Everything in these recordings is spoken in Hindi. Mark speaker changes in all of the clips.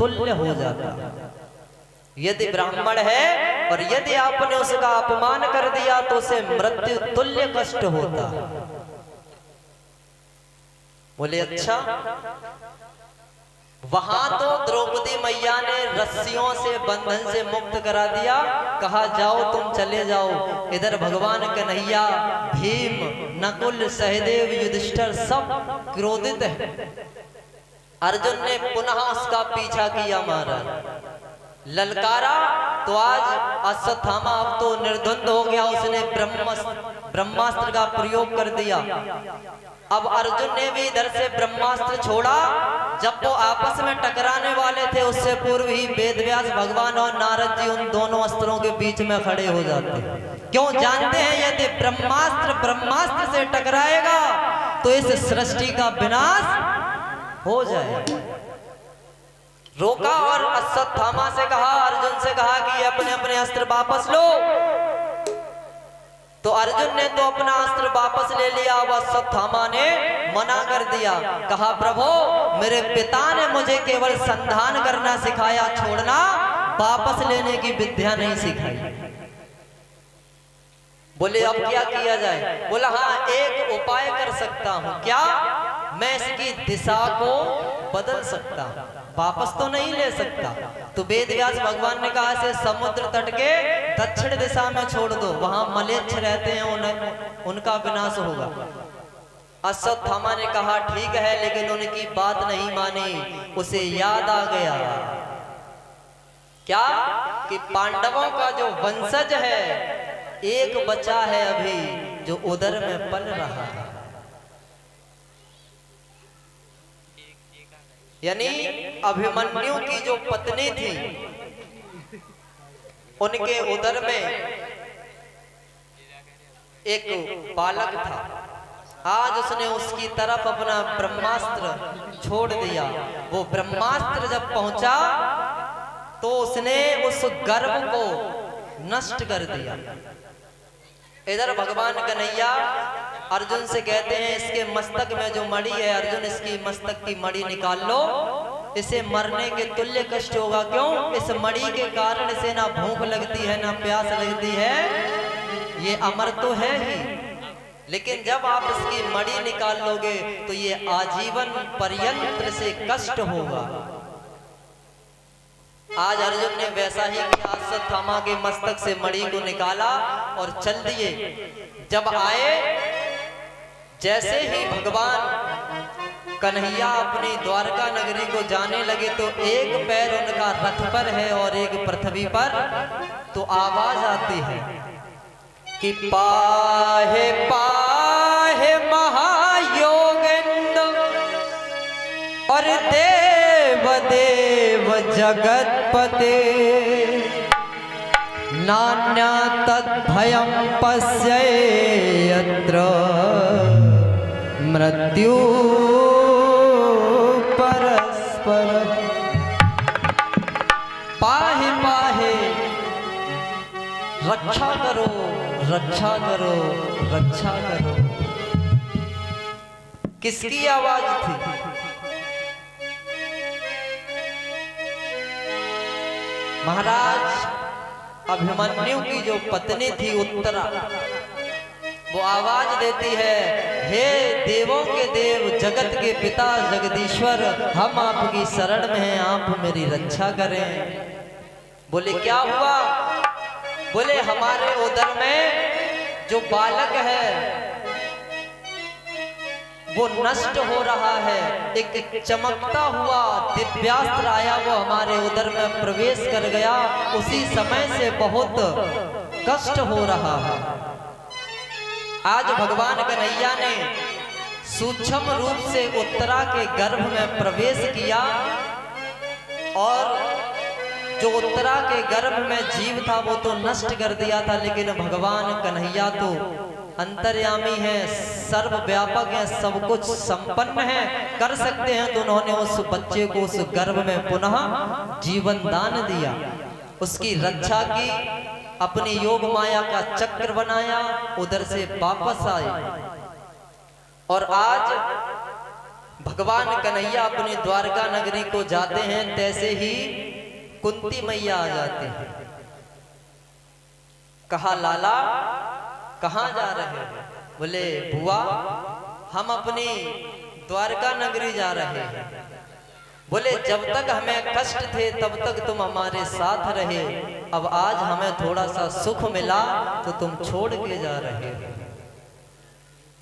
Speaker 1: तुल्य हो जाता। यदि ब्राह्मण है और यदि आपने उसका अपमान कर दिया तो उसे मृत्यु तुल्य कष्ट होता। बोले अच्छा। वहां तो द्रौपदी मैया ने रस्सियों से बंधन से मुक्त करा दिया, कहा जाओ तुम चले जाओ। इधर भगवान कन्हैया, भीम, नकुल, सहदेव, युधिष्ठिर सब क्रोधित है। अर्जुन ने पुनः उसका पीछा किया, मारा, ललकारा तो आज अश्वत्थामा अब तो निर्द्वंद हो गया, उसने ब्रह्मास्त्र का प्रयोग कर दिया। अब अर्जुन ने भी इधर से ब्रह्मास्त्र छोड़ा। जब वो आपस में टकराने वाले थे उससे पूर्व ही वेदव्यास भगवान और नारद जी उन दोनों अस्त्रों के बीच में खड़े हो जाते। क्यों? जानते हैं यदि ब्रह्मास्त्र से टकराएगा तो इस सृष्टि का विनाश हो जाएगा। रोका और अश्वत्थामा से कहा, अर्जुन से कहा कि अपने अपने अस्त्र वापस लो। तो अर्जुन ने तो अपना अस्त्र वापस ले लिया। अब अश्वत्थामा ने मना कर दिया, कहा प्रभु मेरे पिता ने मुझे केवल संधान करना सिखाया, छोड़ना वापस लेने की विद्या नहीं सिखाई। बोले अब क्या किया जाए? बोला हाँ एक उपाय कर सकता हूं। क्या? मैं इसकी दिशा को बदल सकता हूं, वापस तो नहीं ले सकता। तो वेदव्यास भगवान ने कहा इसे समुद्र तट के दक्षिण दिशा में छोड़ दो, वहां मलेच्छ रहते हैं, उनका विनाश होगा। अश्वत्थामा ने कहा ठीक है, लेकिन उनकी बात नहीं मानी। उसे याद आ गया क्या कि पांडवों का जो वंशज है एक बचा है अभी जो उदर में पल रहा है, यानी अभिमन्यु की जो पत्नी थी उनके उदर में एक बालक था। आज उसने उसकी तरफ अपना ब्रह्मास्त्र छोड़ दिया। वो ब्रह्मास्त्र जब पहुंचा तो उसने उस गर्भ को नष्ट कर दिया। इधर भगवान कन्हैया अर्जुन से कहते हैं इसके मस्तक में जो मणि है, अर्जुन इसकी मस्तक की मणि निकाल लो, इसे मरने के तुल्य कष्ट होगा। क्यों? इस मणि के कारण इसे ना भूख लगती है ना प्यास लगती है, ये अमर तो है ही, लेकिन जब आप इसकी मणि निकाल लोगे तो ये आजीवन पर्यंत से कष्ट होगा। आज अर्जुन ने वैसा ही किया, अश्वत्थामा के मस्तक से मणि को निकाला और चल दिए। जब आए, जैसे ही भगवान कन्हैया अपनी द्वारका नगरी को जाने लगे तो एक पैर उनका रथ पर है और एक पृथ्वी पर, तो आवाज आती है कि पाहे पाहे महायोगेंद्र और देव देव जगतपते, नान्या तद्भयं पश्येयत्र मृत्यु परस्पर। पाहे पाहे, रक्षा करो रक्षा करो रक्षा करो। किसकी आवाज थी? महाराज अभिमन्यु की जो पत्नी थी उत्तरा, वो आवाज देती है, हे देवों के देव, जगत के पिता जगदीश्वर, हम आपकी शरण में हैं, आप मेरी रक्षा करें। बोले क्या हुआ? बोले हमारे उदर में जो बालक है वो नष्ट हो रहा है। एक चमकता हुआ दिव्यास्त्र आया, वो हमारे उदर में प्रवेश कर गया, उसी समय से बहुत कष्ट हो रहा है। आज भगवान कन्हैया ने सूक्ष्म रूप से उत्तरा के गर्भ में प्रवेश किया और जो उत्तरा के गर्भ में जीव था वो तो नष्ट कर दिया था, लेकिन भगवान कन्हैया तो अंतर्यामी है, सर्वव्यापक है, सब कुछ संपन्न है, कर सकते हैं। तो उन्होंने उस बच्चे को उस गर्भ में पुनः जीवन दान दिया, उसकी रक्षा की, अपनी योग माया का चक्र बनाया, उधर से वापस आए। और आज भगवान कन्हैया अपनी द्वारका नगरी को जाते हैं, तैसे ही कुंती मैया आ जाते हैं। कहा लाला कहाँ जा रहे हो? बोले बुआ हम अपनी द्वारका नगरी जा रहे हैं। बोले जब तक हमें कष्ट थे तब तक तुम हमारे साथ रहे, अब आज हमें थोड़ा सा सुख मिला तो तुम छोड़ के जा रहे हो।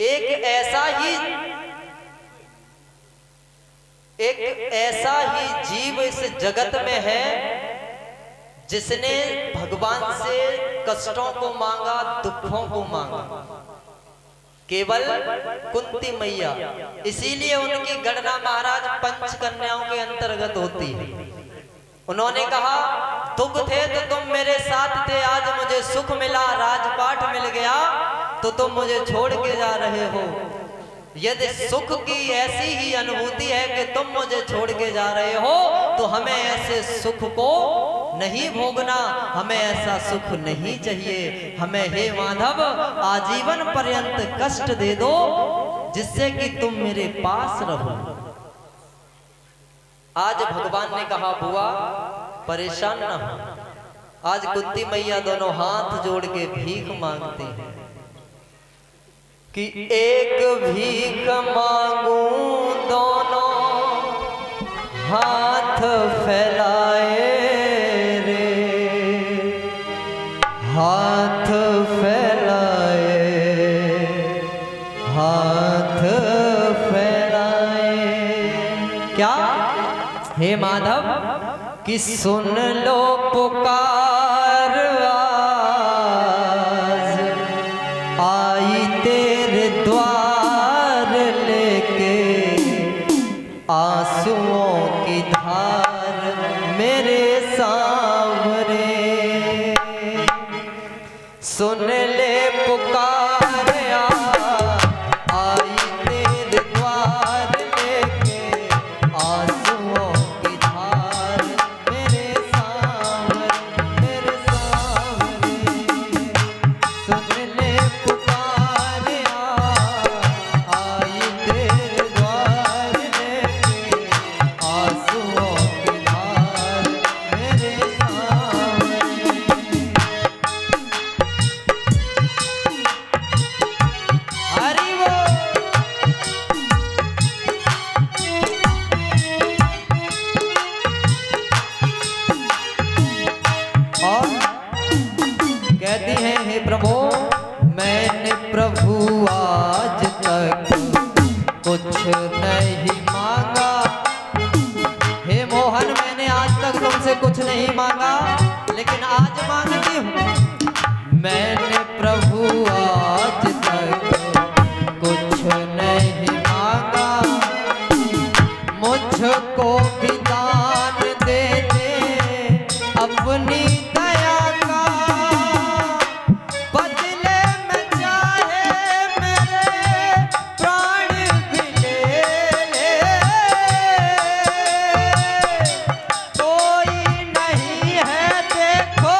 Speaker 1: एक ऐसा ही जीव इस जगत में है जिसने भगवान से कष्टों को मांगा, दुखों को मांगा, केवल कुंती मैया। इसीलिए उनकी गणना महाराज पंच कन्याओं के अंतर्गत होती है। उन्होंने कहा दुख थे तो तुम मेरे साथ थे, आज मुझे सुख मिला, राजपाट मिल गया तो तुम मुझे छोड़ के जा रहे हो। यदि सुख की ऐसी ही अनुभूति है कि तुम मुझे छोड़ के जा रहे हो तो हमें ऐसे सुख को नहीं भोगना, हमें ऐसा सुख नहीं चाहिए। हमें हे माधव आजीवन पर्यंत कष्ट दे दो जिससे कि तुम मेरे पास रहो। आज भगवान ने कहा बुआ परेशान ना हो। आज कुंती मैया दोनों हाथ जोड़ के भीख मांगती है कि एक भीख मांगू दोनों हाथ फैलाए रे, हाथ फैलाए, हाथ फैलाए। क्या हे माधव कि सुन लो पुकार आज आई तेरे द्वार लेके, आंसुओं की धार मेरे सामने। सुन ले पुकार आई तेरे द्वार लेके, आंसुओं की धार मेरे सामने, मेरे सामने। सुन ले पुकार आई तेरे द्वार लेके, आंसुओं की धार मेरे सामने। हरि बोल। और कहती हैं हे प्रभु मैंने प्रभु आज तक कुछ नहीं मांगा। हे मोहन मैंने आज तक तुमसे कुछ नहीं मांगा, लेकिन आज मांगती हूँ। मैंने प्रभु आज तक कुछ नहीं मांगा, मुझको भी दान दे दे अपनी दया का, बदले में चाहे मेरे प्राण भी ले ले। कोई नहीं है देखो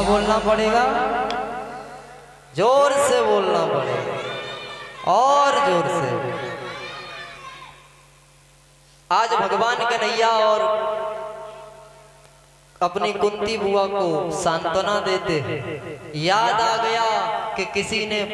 Speaker 1: बोलना पड़ेगा, जोर से बोलना पड़ेगा और जोर से। आज भगवान कन्हैया और अपनी कुंती बुआ को सांत्वना देते हैं। याद आ गया कि किसी ने